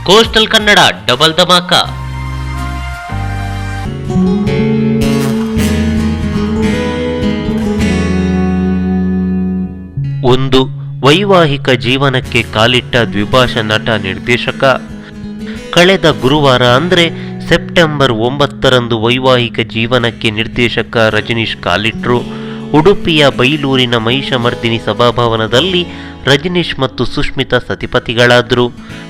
Coastal Kannada double dhamaka. ಒಂದು ವೈವಾಹಿಕ ಜೀವನಕ್ಕೆ ಕಾಲಿಟ್ಟ ದ್ವಿಭಾಷಾ ನಟ ನಿರ್ದೇಶಕ. ಕಳೆದ ಗುರುವಾರ ಅಂದರೆ ಸೆಪ್ಟೆಂಬರ್ 9ರಂದು ವೈವಾಹಿಕ ಜೀವನಕ್ಕೆ ನಿರ್ದೇಶಕ ರಜನೀಶ್ ಕಾಲಿಟ್ರು. ಉಡುಪಿಯ ಬೈಲೂರಿನ ಮಹಿಷಮರ್ದಿನಿ ಸಭಾಭವನದಲ್ಲಿ ರಜನೀಶ್ ಮತ್ತು ಸುಷ್ಮಿತಾ ಸತಿಪತಿಗಳಾದರು.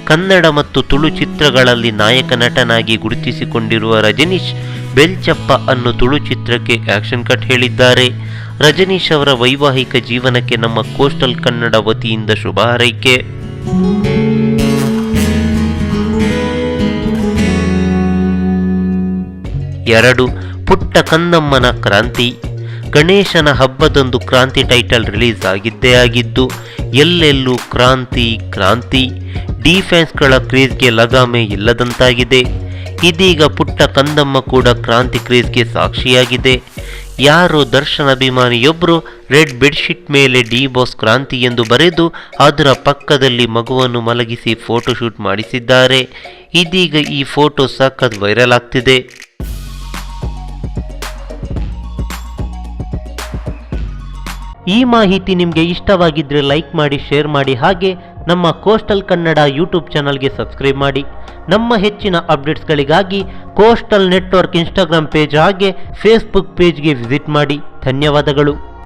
ಕನ್ನಡ ಮತ್ತು ತುಳು ಚಿತ್ರಗಳಲ್ಲಿ ನಾಯಕ ನಟನಾಗಿ ಗುರುತಿಸಿಕೊಂಡಿರುವ ರಜನೀಶ್ ಬೆಲ್ಚಪ್ಪ ಅನ್ನೋ ತುಳು ಚಿತ್ರಕ್ಕೆ ಆಕ್ಷನ್ ಕಟ್ ಹೇಳಿದ್ದಾರೆ. ರಜನೀಶ್ ಅವರ ವೈವಾಹಿಕ ಜೀವನಕ್ಕೆ ನಮ್ಮ ಕೋಸ್ಟಲ್ ಕನ್ನಡ ವತಿಯಿಂದ ಶುಭ ಹಾರೈಕೆ. ಎರಡು ಪುಟ್ಟ ಕಂದಮ್ಮನ ಕ್ರಾಂತಿ. ಗಣೇಶನ ಹಬ್ಬದಂದು ಕ್ರಾಂತಿ ಟೈಟಲ್ ರಿಲೀಸ್ ಆಗಿದ್ದೇ ಆಗಿದ್ದು ಎಲ್ಲೆಲ್ಲೂ ಕ್ರಾಂತಿ ಕ್ರಾಂತಿ. ಡಿಫೆನ್ಸ್ಗಳ ಕ್ರೇಜ್ಗೆ ಲಗಾಮೆ ಇಲ್ಲದಂತಾಗಿದೆ. ಇದೀಗ ಪುಟ್ಟ ಕಂದಮ್ಮ ಕೂಡ ಕ್ರಾಂತಿ ಕ್ರೇಜ್ಗೆ ಸಾಕ್ಷಿಯಾಗಿದೆ. ಯಾರೋ ದರ್ಶನ್ ಅಭಿಮಾನಿಯೊಬ್ಬರು ರೆಡ್ ಬೆಡ್ಶೀಟ್ ಮೇಲೆ ಡಿ ಬಾಸ್ ಕ್ರಾಂತಿ ಎಂದು ಬರೆದು ಅದರ ಪಕ್ಕದಲ್ಲಿ ಮಗುವನ್ನು ಮಲಗಿಸಿ ಫೋಟೋಶೂಟ್ ಮಾಡಿಸಿದ್ದಾರೆ. ಇದೀಗ ಈ ಫೋಟೋ ಸಖತ್ ವೈರಲ್ ಆಗ್ತಿದೆ. ಈ ಮಾಹಿತಿ ನಿಮಗೆ ಇಷ್ಟವಾಗಿದ್ದರೆ ಲೈಕ್ ಮಾಡಿ, ಶೇರ್ ಮಾಡಿ, ಹಾಗೆ ನಮ್ಮ ಕೋಸ್ಟಲ್ ಕನ್ನಡ ಯೂಟ್ಯೂಬ್ ಚಾನಲ್ಗೆ ಸಬ್ಸ್ಕ್ರೈಬ್ ಮಾಡಿ. ನಮ್ಮ ಹೆಚ್ಚಿನ ಅಪ್ಡೇಟ್ಸ್ಗಳಿಗಾಗಿ ಕೋಸ್ಟಲ್ ನೆಟ್ವರ್ಕ್ ಇನ್ಸ್ಟಾಗ್ರಾಮ್ ಪೇಜ್ ಹಾಗೆ ಫೇಸ್ಬುಕ್ ಪೇಜ್ಗೆ ವಿಸಿಟ್ ಮಾಡಿ. ಧನ್ಯವಾದಗಳು.